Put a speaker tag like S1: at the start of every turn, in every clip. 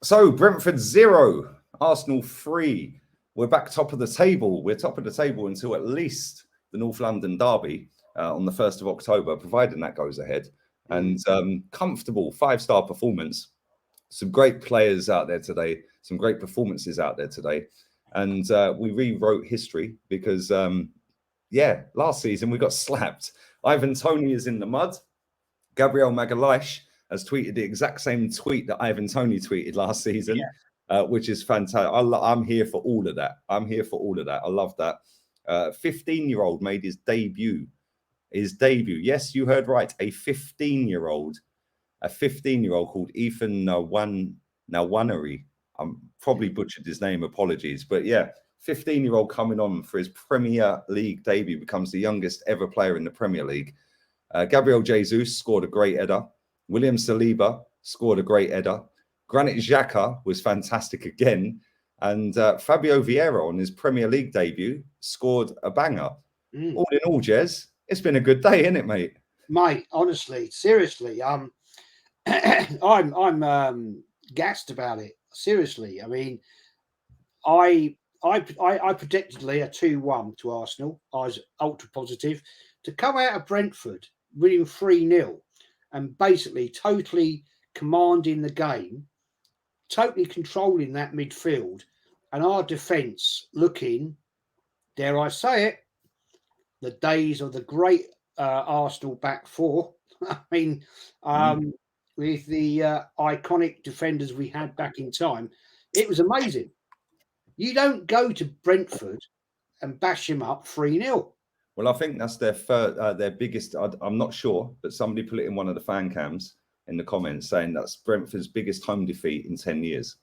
S1: So Brentford 0, Arsenal 3. We're back top of the table. We're top of the table until at least the North London derby on the 1st of October, providing that goes ahead. And comfortable 5-star performance. Some great players out there today. Some great performances out there today. And we rewrote history because, last season we got slapped. Ivan Toney is in the mud. Gabriel Magalhaes has tweeted the exact same tweet that Ivan Toney tweeted last season, which is fantastic. I'm here for all of that. I love that. 15-year-old made his debut. Yes, you heard right. A 15-year-old called Ethan Nwanery. I'm probably butchered his name. Apologies. But yeah, 15-year-old coming on for his Premier League debut, becomes the youngest ever player in the Premier League. Gabriel Jesus scored a great header. William Saliba scored a great header. Granit Xhaka was fantastic again. And Fabio Vieira on his Premier League debut scored a banger. All in all, Jez, it's been a good day, isn't it, mate?
S2: Mate, honestly, seriously, I'm gassed about it. Seriously, I mean, I predicted Lee a 2-1 to Arsenal. I was ultra positive to come out of Brentford winning 3-0 and basically totally commanding the game, totally controlling that midfield, and our defence looking, dare I say it, the days of the great Arsenal back four. I mean, with the iconic defenders we had back in time, it was amazing. You don't go to Brentford and bash him up 3-0.
S1: Well, I think that's their biggest. I'm not sure, but somebody put it in one of the fan cams in the comments saying that's Brentford's biggest home defeat in 10 years.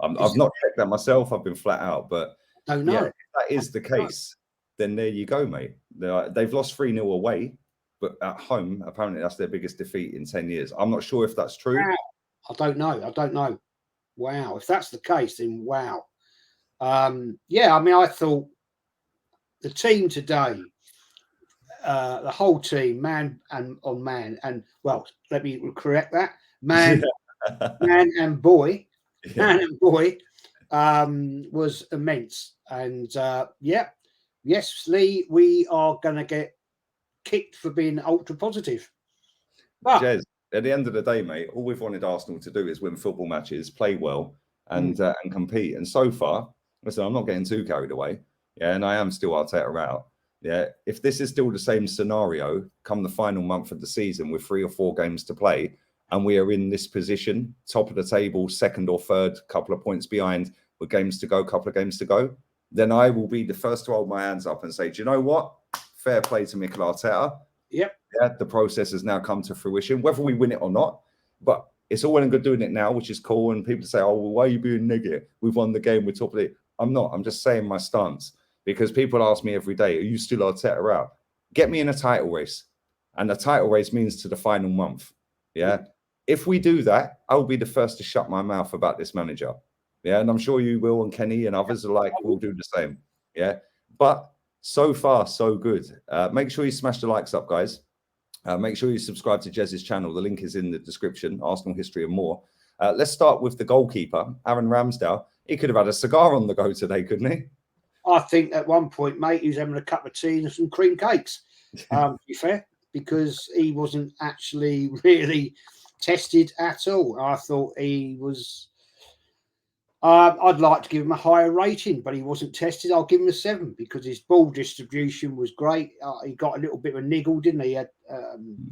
S1: I've not checked that myself. I've been flat out, but
S2: don't know.
S1: Yeah, if that is the case, then there you go, mate. They've lost 3-0 away, but at home, apparently that's their biggest defeat in 10 years. I'm not sure if that's true.
S2: Wow. I don't know. Wow. If that's the case, then wow. I mean, I thought the team today, the whole team, man and well, let me correct that, man and boy, was immense. And yes, Lee, we are going to get kicked for being ultra positive. But
S1: Jez, at the end of the day, mate, all we've wanted Arsenal to do is win football matches, play well, and compete. And so far, listen, I'm not getting too carried away. Yeah, and I am still Arteta out. Yeah, if this is still the same scenario, come the final month of the season with 3 or 4 games to play, and we are in this position, top of the table, second or third, couple of points behind, with games to go, couple of games to go, then I will be the first to hold my hands up and say, do you know what? Fair play to Mikel Arteta.
S2: Yep.
S1: Yeah, the process has now come to fruition, whether we win it or not. But it's all well and good doing it now, which is cool. And people say, oh, well, why are you being negative? We've won the game, we're top of it. I'm not. I'm just saying my stance. Because people ask me every day, are you still Arteta out? Get me in a title race. And the title race means to the final month. Yeah. If we do that, I'll be the first to shut my mouth about this manager. Yeah. And I'm sure you will, and Kenny and others alike will do the same. Yeah. But so far, so good. Make sure you smash the likes up, guys. Make sure you subscribe to Jez's channel. The link is in the description. Arsenal history and more. Let's start with the goalkeeper, Aaron Ramsdale. He could have had a cigar on the go today, couldn't he?
S2: I think at one point, mate, he was having a cup of tea and some cream cakes, to be fair, because he wasn't actually really tested at all. I thought he was... I'd like to give him a higher rating, but he wasn't tested. I'll give him a 7 because his ball distribution was great. He got a little bit of a niggle, didn't he,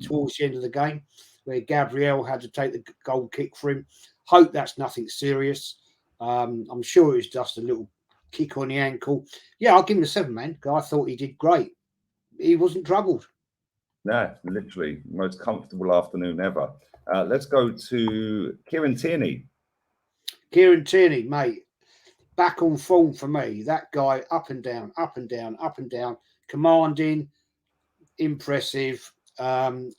S2: towards the end of the game, where Gabriel had to take the goal kick for him. Hope that's nothing serious. I'm sure it was just a little kick on the ankle. Yeah, I'll give him a 7, man, because I thought he did great. He wasn't troubled.
S1: No, literally, most comfortable afternoon ever. Let's go to Kieran Tierney.
S2: Kieran Tierney, mate, back on form for me. That guy, up and down, up and down, up and down, commanding, impressive. I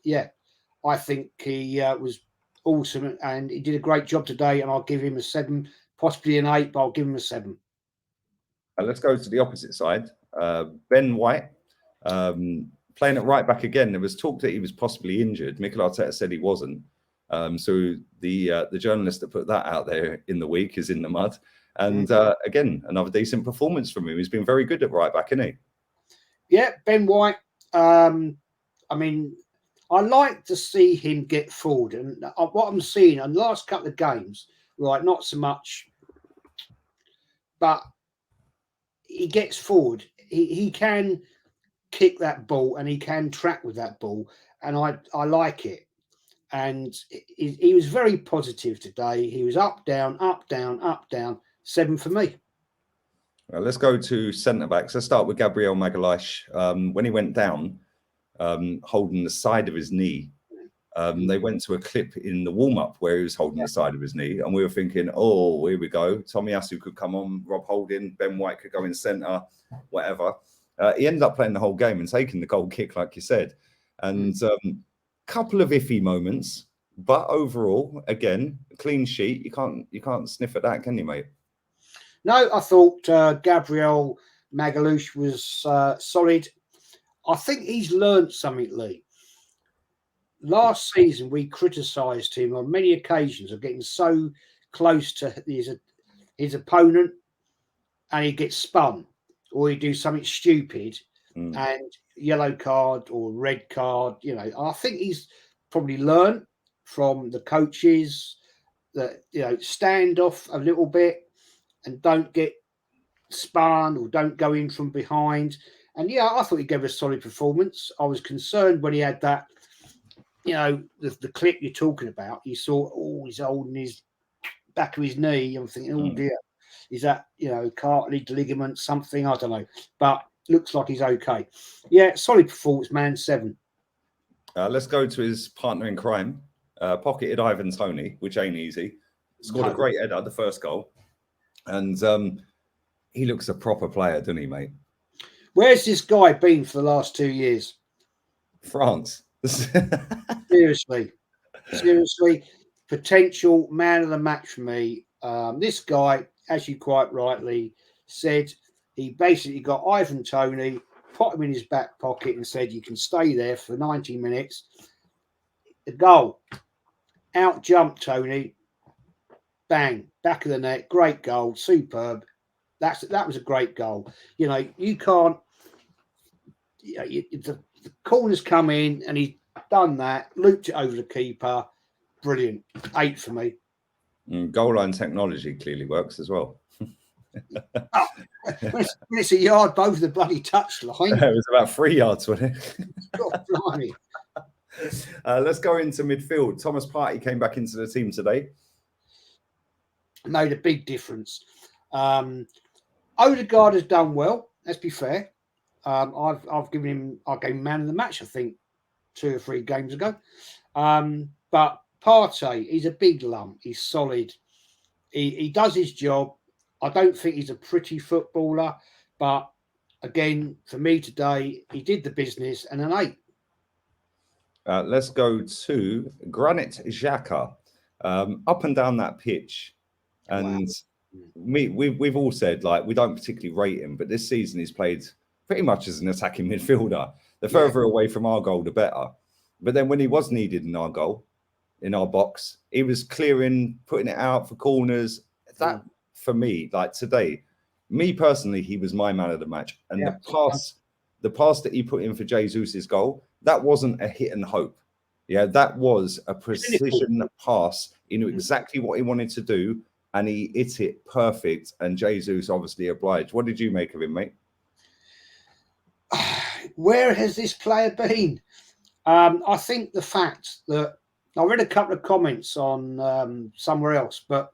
S2: think he was awesome, and he did a great job today, and I'll give him a 7, possibly an 8, but I'll give him a 7.
S1: Let's go to the opposite side. Ben White, playing it right back again. There was talk that he was possibly injured. Mikel Arteta said he wasn't. So the journalist that put that out there in the week is in the mud. And again, another decent performance from him. He's been very good at right back, isn't he?
S2: Yeah, Ben White. I mean, I like to see him get forward. And what I'm seeing in the last couple of games, right, not so much, but he gets forward. He can kick that ball and he can track with that ball. And I like it. And he was very positive today. He was up, down, up, down, up, down. 7 for me.
S1: Well, let's go to centre backs. Let's start with Gabriel Magalhaes. When he went down, holding the side of his knee, they went to a clip in the warm-up where he was holding the side of his knee, and we were thinking, oh, here we go. Tomiyasu could come on, Rob Holding, Ben White could go in centre, whatever. He ended up playing the whole game and taking the goal kick, like you said. And couple of iffy moments, but overall, again, clean sheet. You can't sniff at that, can you, mate?
S2: No, I thought Gabriel Magalhaes was solid. I think he's learned something, Lee. Last season, we criticised him on many occasions of getting so close to his opponent and he gets spun or he do something stupid and yellow card or red card. You know, I think he's probably learned from the coaches that, you know, stand off a little bit and don't get spun or don't go in from behind. And yeah, I thought he gave a solid performance. I was concerned when he had that, you know, the clip you're talking about. You saw, oh, he's holding his back of his knee. I'm thinking, oh dear, is that, you know, cartilage, ligament, something? I don't know. But looks like he's okay. Yeah, solid performance, man. 7.
S1: Let's go to his partner in crime. Pocketed Ivan Toney, which ain't easy. Scored a great header, the first goal. And he looks a proper player, doesn't he, mate?
S2: Where's this guy been for the last 2 years?
S1: France.
S2: Seriously, potential man of the match for me. This guy, as you quite rightly said, he basically got Ivan Toney, put him in his back pocket and said, you can stay there for 90 minutes. The goal, out jumped Toney, bang, back of the net, great goal, superb. That was a great goal. You know, you can't, you know, the corner's come in and he's done that, looped it over the keeper. Brilliant. 8 for me.
S1: Goal line technology clearly works as well.
S2: When it's a yard both the bloody touchline.
S1: It was about 3 yards, wasn't it?
S2: God, blimey.
S1: Let's go into midfield. Thomas Partey came back into the team today.
S2: Made a big difference. Odegaard has done well. Let's be fair. I gave him man of the match, I think, 2 or 3 games ago. But Partey, he's a big lump. He's solid. He does his job. I don't think he's a pretty footballer, but again, for me today, he did the business and an 8.
S1: Let's go to Granit Xhaka. Up and down that pitch. And we've all said, like, we don't particularly rate him, but this season he's played pretty much as an attacking midfielder. The further away from our goal, the better. But then when he was needed in our goal, in our box, he was clearing, putting it out for corners. That, for me, like today, me personally, he was my man of the match. And the pass that he put in for Jesus' goal, that wasn't a hit and hope. Yeah, that was a precision pass. He knew exactly what he wanted to do, and he hit it perfect. And Jesus obviously obliged. What did you make of him, mate?
S2: Where has this player been? I think the fact that I read a couple of comments on somewhere else, but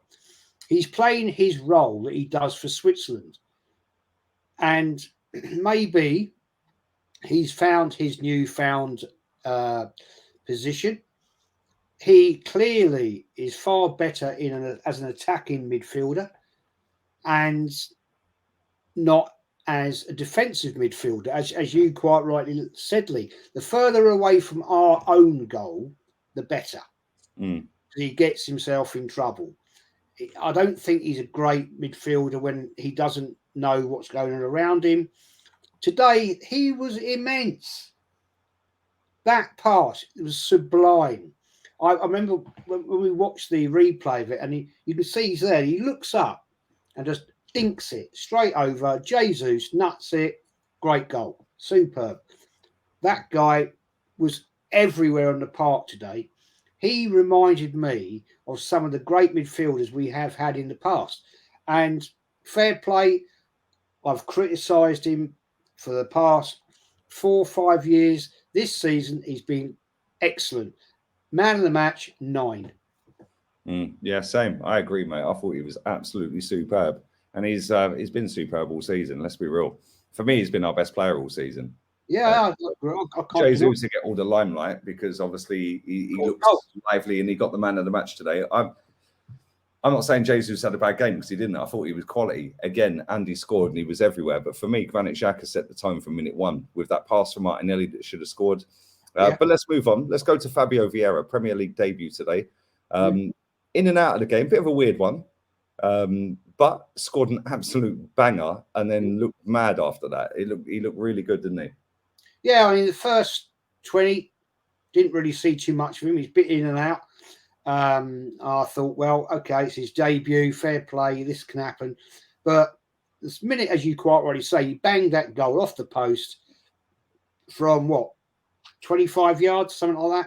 S2: he's playing his role that he does for Switzerland. And maybe he's found his newfound position. He clearly is far better as an attacking midfielder and not as a defensive midfielder, as you quite rightly said, Lee. The further away from our own goal, the better. He gets himself in trouble. I don't think he's a great midfielder when he doesn't know what's going on around him. Today, he was immense. That pass was sublime. I remember when we watched the replay of it, and you can see he's there. He looks up and just dinks it straight over. Jesus nuts it. Great goal. Superb. That guy was everywhere on the park today. He reminded me of some of the great midfielders we have had in the past. And fair play, I've criticised him for the past 4 or 5 years. This season, he's been excellent. Man of the match, 9.
S1: Yeah, same. I agree, mate. I thought he was absolutely superb. And he's been superb all season, let's be real. For me, he's been our best player all season.
S2: Yeah, I can't.
S1: Jesus to get all the limelight because obviously he looks lively and he got the man of the match today. I'm not saying Jesus had a bad game because he didn't. I thought he was quality. Again, Andy scored and he was everywhere. But for me, Granit Xhaka set the tone from minute 1 with that pass from Martinelli that should have scored. But let's move on. Let's go to Fabio Vieira, Premier League debut today. In and out of the game, bit of a weird one. But scored an absolute banger and then looked mad after that. He looked really good, didn't he?
S2: Yeah, I mean, the first 20, didn't really see too much of him. He's bit in and out. I thought, well, okay, it's his debut, fair play, this can happen. But this minute, as you quite rightly say, he banged that goal off the post from, 25 yards, something like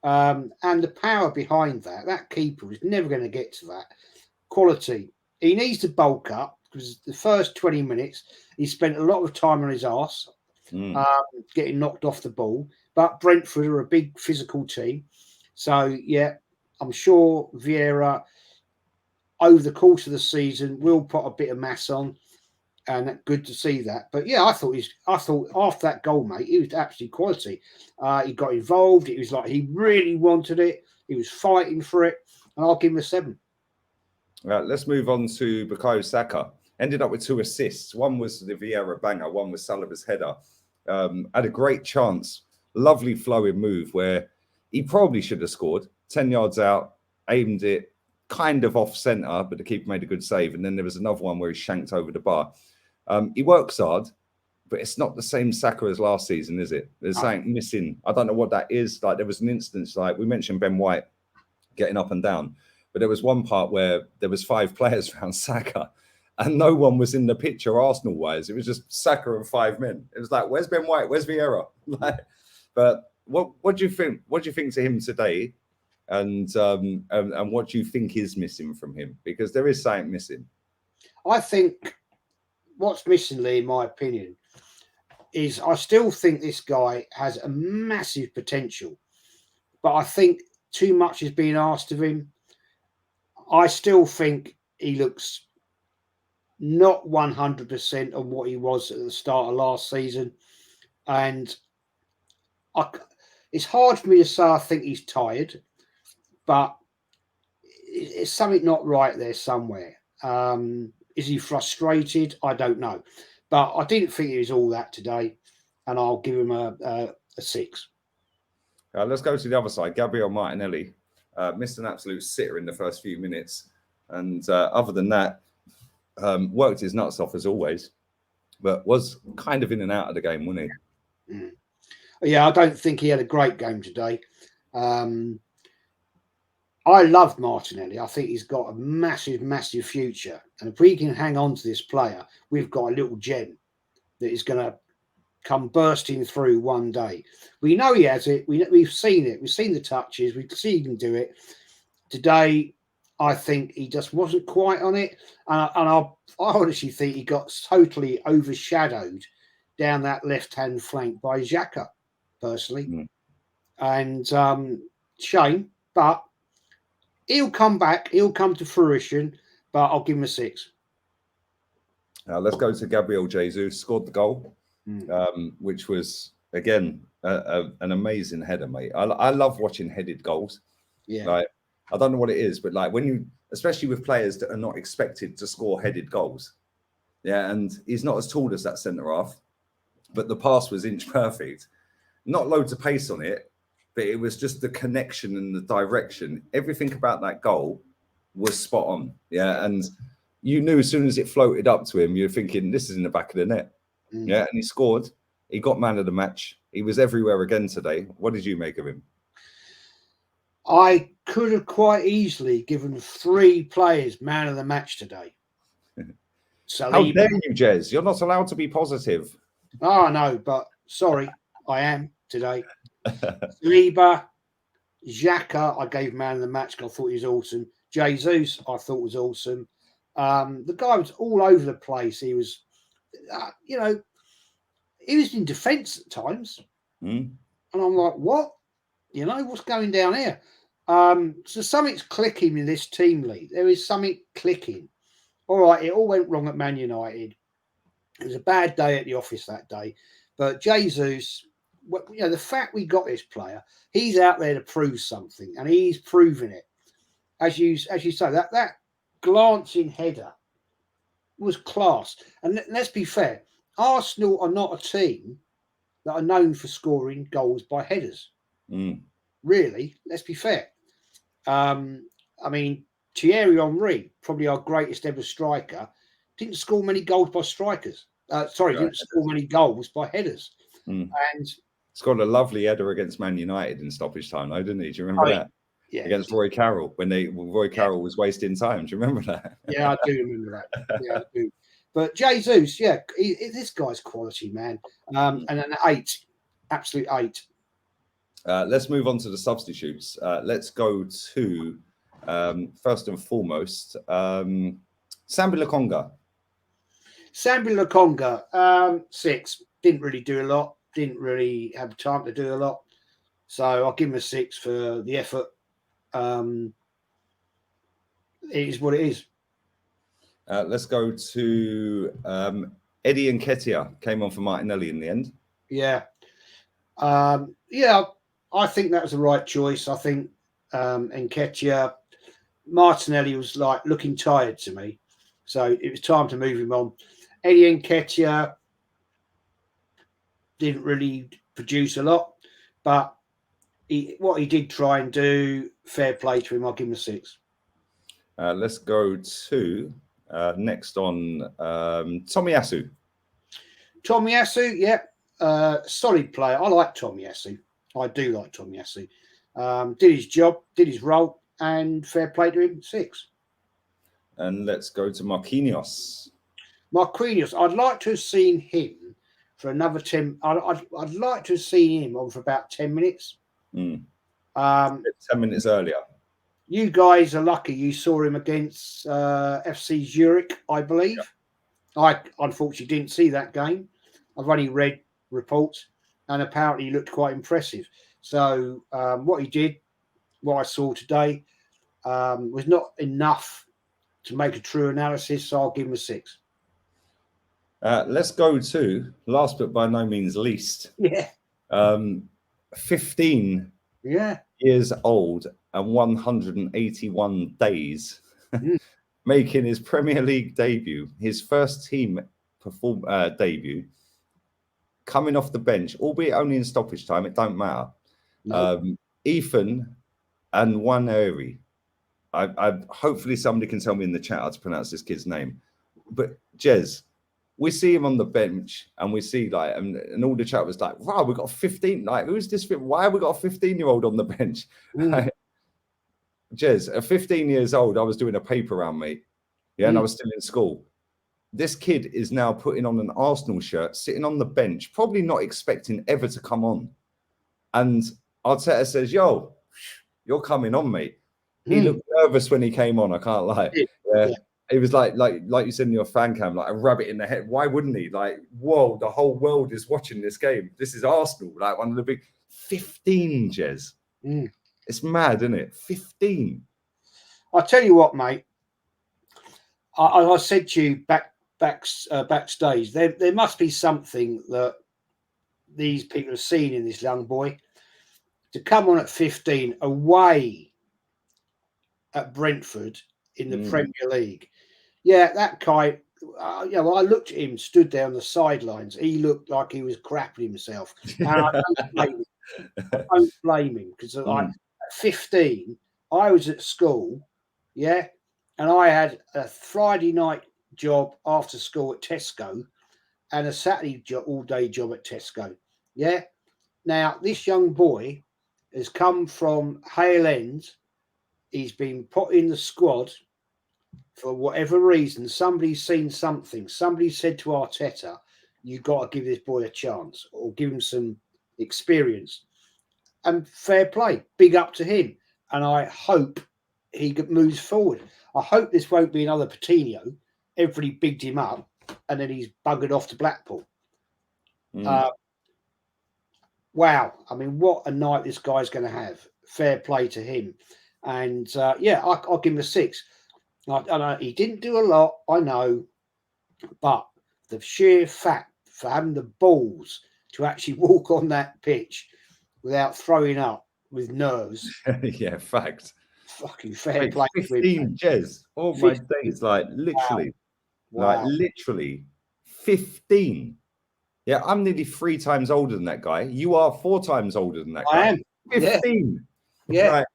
S2: that. And the power behind that keeper is never going to get to that. Quality. He needs to bulk up because the first 20 minutes, he spent a lot of time on his arse. Getting knocked off the ball, but Brentford are a big physical team, so yeah, I'm sure Vieira over the course of the season will put a bit of mass on, and good to see that. But yeah, I thought after that goal, mate, he was absolutely quality. He got involved. It was like he really wanted it. He was fighting for it, and I'll give him a 7.
S1: Right, let's move on to Bukayo Saka. Ended up with 2 assists. One was the Vieira banger. One was Saliba's header. Had a great chance, lovely flowing move where he probably should have scored. 10 yards out, aimed it kind of off centre, but the keeper made a good save. And then there was another one where he shanked over the bar. He works hard, but it's not the same Saka as last season, is it? There's something missing. I don't know what that is. Like there was an instance, like we mentioned Ben White getting up and down, but there was one part where there was 5 players around Saka. And no one was in the picture Arsenal-wise. It was just Saka and 5 men. It was like, where's Ben White? Where's Vieira? But what do you think? What do you think to him today? And what do you think is missing from him? Because there is something missing.
S2: I think what's missing, Lee, in my opinion, is I still think this guy has a massive potential, but I think too much is being asked of him. I still think he looks not 100% on what he was at the start of last season. And it's hard for me to say I think he's tired, but it's something not right there somewhere. Is he frustrated? I don't know. But I didn't think he was all that today, and I'll give him a 6.
S1: Let's go to the other side. Gabriel Martinelli missed an absolute sitter in the first few minutes. And other than that, worked his nuts off as always, but was kind of in and out of the game, wasn't he?
S2: Yeah, I don't think he had a great game today. I love Martinelli. I think he's got a massive, massive future. And if we can hang on to this player, we've got a little gem that is going to come bursting through one day. We know he has it. We've seen it. We've seen the touches. We see he can do it. Today, I think he just wasn't quite on it. And I honestly think he got totally overshadowed down that left-hand flank by Xhaka, personally. And shame, but he'll come back. He'll come to fruition, but I'll give him a 6.
S1: Let's go to Gabriel Jesus. Scored the goal, which was, again, an amazing header, mate. I love watching headed goals.
S2: Yeah.
S1: Like, I don't know what it is, but like when you, especially with players that are not expected to score headed goals. Yeah, and he's not as tall as that centre half, but the pass was inch perfect. Not loads of pace on it, but it was just the connection and the direction. Everything about that goal was spot on. Yeah, and you knew as soon as it floated up to him, you're thinking, this is in the back of the net. Yeah, and he scored. He got man of the match. He was everywhere again today. What did you make of him?
S2: I could have quite easily given 3 players man of the match today.
S1: How dare you, Jez? You're not allowed to be positive.
S2: Oh, no, but sorry, I am today. Saliba, Xhaka, I gave man of the match because I thought he was awesome. Jesus, I thought was awesome. The guy was all over the place. He was, he was in defence at times.
S1: Mm.
S2: And I'm like, what? What's going down here? So something's clicking in this team league. There is something clicking. All right, it all went wrong at Man United. It was a bad day at the office that day. But Jesus, the fact we got this player, he's out there to prove something, and he's proving it. As you say, that glancing header was class. And let's be fair, Arsenal are not a team that are known for scoring goals by headers.
S1: Mm.
S2: Really, let's be fair. Thierry Henry, probably our greatest ever striker, didn't score many goals by strikers. Didn't score many goals by headers.
S1: Mm.
S2: And
S1: scored a lovely header against Man United in stoppage time, though, didn't he? Do you remember that?
S2: Yeah.
S1: Against Roy Carroll, when Roy Carroll was wasting time. Do you remember that?
S2: Yeah, I do remember that. Yeah, I do. But Jesus, this guy's quality, man. And an 8, absolute 8.
S1: Let's move on to the substitutes. Let's go to, first and foremost, Sambi Lokonga.
S2: Sambi Lokonga, 6. Didn't really do a lot. Didn't really have time to do a lot. So I'll give him a 6 for the effort. It is what it is.
S1: Let's go to Eddie Nketiah. Came on for Martinelli in the end.
S2: Yeah. I think that was the right choice. I think Nketiah, Martinelli was like looking tired to me. So it was time to move him on. Eddie Nketiah didn't really produce a lot, but what he did try and do, fair play to him. I'll give him a 6.
S1: Let's go to next on Tomiyasu.
S2: Tomiyasu, yeah, solid player. I like Tomiyasu. I do like Tomiyasu. Did his job, did his role, and fair play to him, 6.
S1: And let's go to Marquinhos.
S2: Marquinhos, I'd like to have seen him for another 10. I'd like to have seen him on for about 10 minutes.
S1: 10 minutes earlier.
S2: You guys are lucky you saw him against FC Zurich, I believe. Yep. I unfortunately didn't see that game. I've only read reports, and apparently he looked quite impressive. So what he did, what I saw today, was not enough to make a true analysis, so I'll give him a 6.
S1: Let's go to, last but by no means least, 15 years old and 181 days, making his Premier League debut, his first team debut, coming off the bench, albeit only in stoppage time, it don't matter. Nope. Ethan and Waneri. I hopefully somebody can tell me in the chat how to pronounce this kid's name. But Jez, we see him on the bench and we see and all the chat was like, wow, we got a 15, who's this? Why have we got a 15-year-old on the bench? Jez, at 15 years old, I was doing a paper round, mate. Yeah, and I was still in school. This kid is now putting on an Arsenal shirt, sitting on the bench, probably not expecting ever to come on. And Arteta says, yo, you're coming on, mate. He looked nervous when he came on, I can't lie. Yeah. It was like you said in your fan cam, like a rabbit in the head. Why wouldn't he? Like, whoa, the whole world is watching this game. This is Arsenal, like one of the big 15, Jez. It's mad, isn't it? 15.
S2: I'll tell you what, mate. I said to you backstage, there must be something that these people have seen in this young boy. To come on at 15 away at Brentford in the Premier League. Yeah, that guy, I looked at him, stood there on the sidelines. He looked like he was crapping himself. And I don't blame him because at 15, I was at school, and I had a Friday night job after school at Tesco and a Saturday all-day job at Tesco. Yeah. Now, this young boy has come from Hale End. He's been put in the squad for whatever reason. Somebody's seen something. Somebody said to Arteta, "You've got to give this boy a chance or give him some experience." And fair play, big up to him. And I hope he moves forward. I hope this won't be another Patino. Everybody bigged him up and then he's buggered off to Blackpool. Wow. I mean, what a night this guy's going to have. Fair play to him. And yeah, I'll give him a 6. I know he didn't do a lot, I know, but the sheer fact for having the balls to actually walk on that pitch without throwing up with nerves.
S1: Yeah, fact.
S2: Fucking fair play.
S1: 15, Jez. Oh my days, like literally.
S2: Wow.
S1: Like literally 15. Yeah, I'm nearly 3 times older than that guy. You are 4 times older than that guy.
S2: I am.
S1: 15.
S2: Yeah.
S1: Right.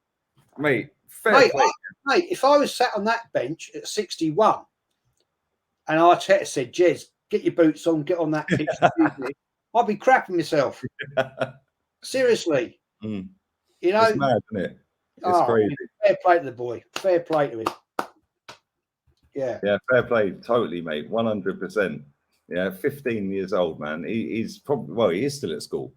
S1: Mate, fair play.
S2: Mate, if I was sat on that bench at 61 and Arteta said, "Jez, get your boots on, get on that pitch," I'd be crapping myself. Seriously.
S1: You
S2: know,
S1: it's mad, isn't it? It's crazy.
S2: Fair play to the boy. Fair play to him. Yeah.
S1: Yeah, fair play. Totally, mate. 100%. Yeah, 15 years old, man. He's probably, well, he is still at school.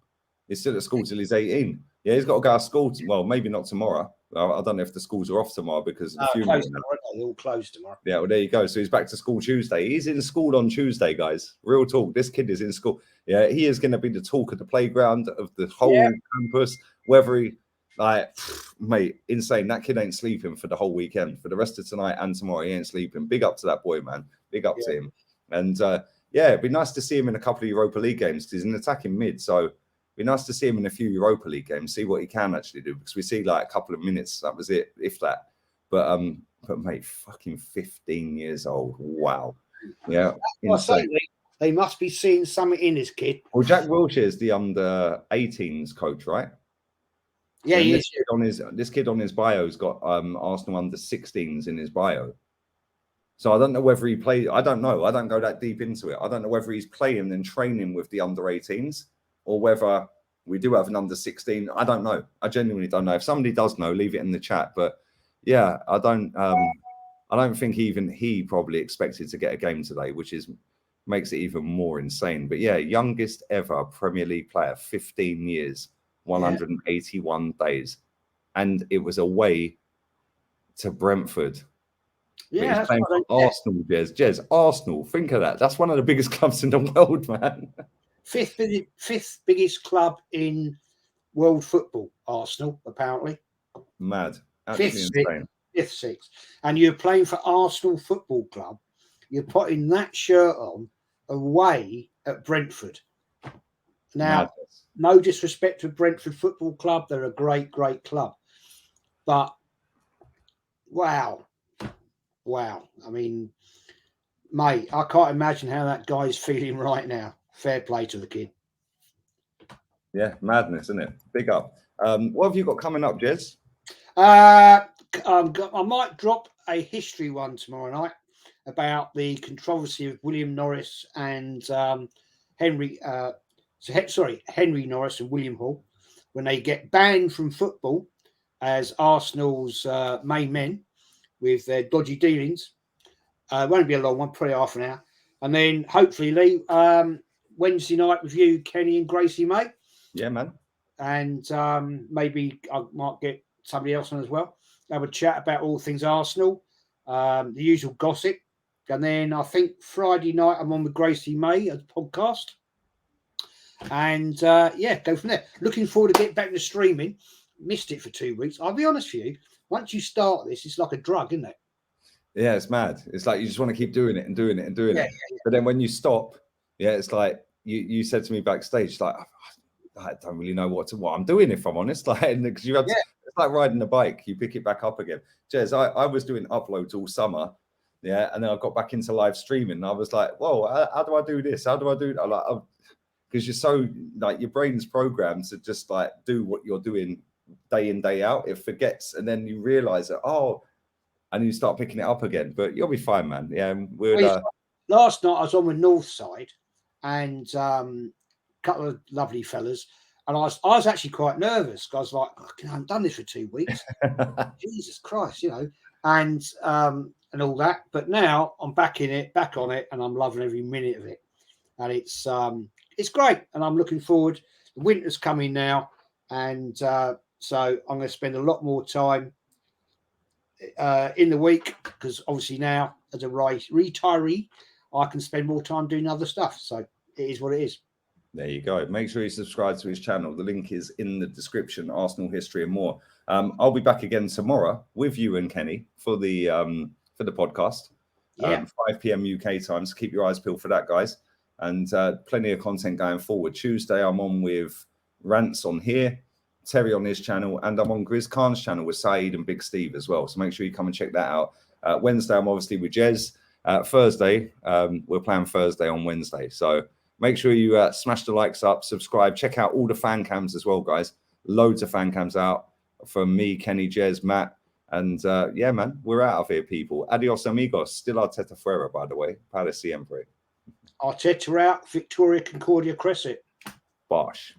S1: He's still at school till he's 18. Yeah, he's got to go to school. Well, maybe not tomorrow. I don't know if the schools are off tomorrow because of the funeral.
S2: They're all closed tomorrow.
S1: Yeah, well, there you go. So he's back to school Tuesday. He's in school on Tuesday, guys. Real talk. This kid is in school. Yeah, he is going to be the talk of the playground, of the whole campus. Whether he, like, mate, insane. That kid ain't sleeping for the whole weekend. For the rest of tonight and tomorrow, he ain't sleeping. Big up to that boy, man. Big up to him. And yeah, it'd be nice to see him in a couple of Europa League games because he's an attacking mid. So it'd be nice to see him in a few Europa League games, see what he can actually do. Because we see like a couple of minutes. That was it, if that. But mate, fucking 15 years old. Wow. Yeah.
S2: They must be seeing something in this kid.
S1: Well, Jack Wilshere is the under 18s coach, right?
S2: Yeah,
S1: and
S2: he
S1: is. This kid on his bio's got Arsenal under 16s in his bio. So I don't know whether he played. I don't know. I don't go that deep into it. I don't know whether he's playing and training with the under 18s or whether we do have an under 16. I don't know. I genuinely don't know. If somebody does know, leave it in the chat. But yeah, I don't think even he probably expected to get a game today, which makes it even more insane. But yeah, youngest ever Premier League player, 15 years, 181 days, and it was away to Brentford.
S2: Yeah,
S1: he's playing for Arsenal, Jez. Arsenal, think of that. That's one of the biggest clubs in the world, man.
S2: Fifth biggest club in world football, Arsenal, apparently.
S1: Mad. Absolutely insane.
S2: Fifth, sixth. And you're playing for Arsenal Football Club. You're putting that shirt on away at Brentford. Now, no disrespect to Brentford Football Club. They're a great, great club. But, wow. I mean, mate, I can't imagine how that guy's feeling right now. Fair play to the kid.
S1: Yeah, madness, isn't it? Big up. What have you got coming up, Jez?
S2: I might drop a history one tomorrow night about the controversy of William Norris and Henry Norris and William Hall when they get banned from football as Arsenal's main men with their dodgy dealings. It won't be a long one, probably half an hour. And then hopefully, Lee, Wednesday night with you, Kenny and Gracie, mate.
S1: Yeah, man.
S2: And maybe I might get somebody else on as well. Have a chat about all things Arsenal, the usual gossip. And then I think Friday night I'm on with Gracie May as a podcast. And go from there. Looking forward to getting back to streaming. Missed it for 2 weeks. I'll be honest with you. Once you start this, it's like a drug, isn't it?
S1: Yeah, it's mad. It's like you just want to keep doing it and doing it and doing it. Yeah. But then when you stop, it's like you said to me backstage, like, I don't really know what I'm doing, if I'm honest. Like, because you have it's like riding a bike, you pick it back up again. Jez, I was doing uploads all summer, and then I got back into live streaming. And I was like, whoa, how do I do this? How do I do that? Like, because you're so like your brain's programmed to just like do what you're doing day in, day out. It forgets, and then you realize that and you start picking it up again. But you'll be fine, man. Yeah,
S2: last night I was on with Northside and a couple of lovely fellas, And I was actually quite nervous. I was like, I haven't done this for 2 weeks. Jesus Christ, and all that. But now I'm back on it, and I'm loving every minute of it. And it's great, and I'm looking forward. The winter's coming now, and so I'm going to spend a lot more time in the week, because obviously now, as a retiree, I can spend more time doing other stuff. So it is what it is.
S1: There you go. Make sure you subscribe to his channel. The link is in the description. Arsenal history and more. I'll be back again tomorrow with you and Kenny for the podcast. 5 p.m. UK time. So keep your eyes peeled for that, guys. And plenty of content going forward. Tuesday, I'm on with Rants on here, Terry on his channel, and I'm on Grizz Khan's channel with Saeed and Big Steve as well. So make sure you come and check that out. Wednesday, I'm obviously with Jez. Thursday, we're playing Thursday on Wednesday. So make sure you smash the likes up, subscribe, check out all the fan cams as well, guys. Loads of fan cams out from me, Kenny, Jez, Matt. And yeah, man, we're out of here, people. Adios, amigos. Still Arteta fuera, by the way. Para siempre.
S2: Arteta out, Victoria Concordia Crescent.
S1: Bosh.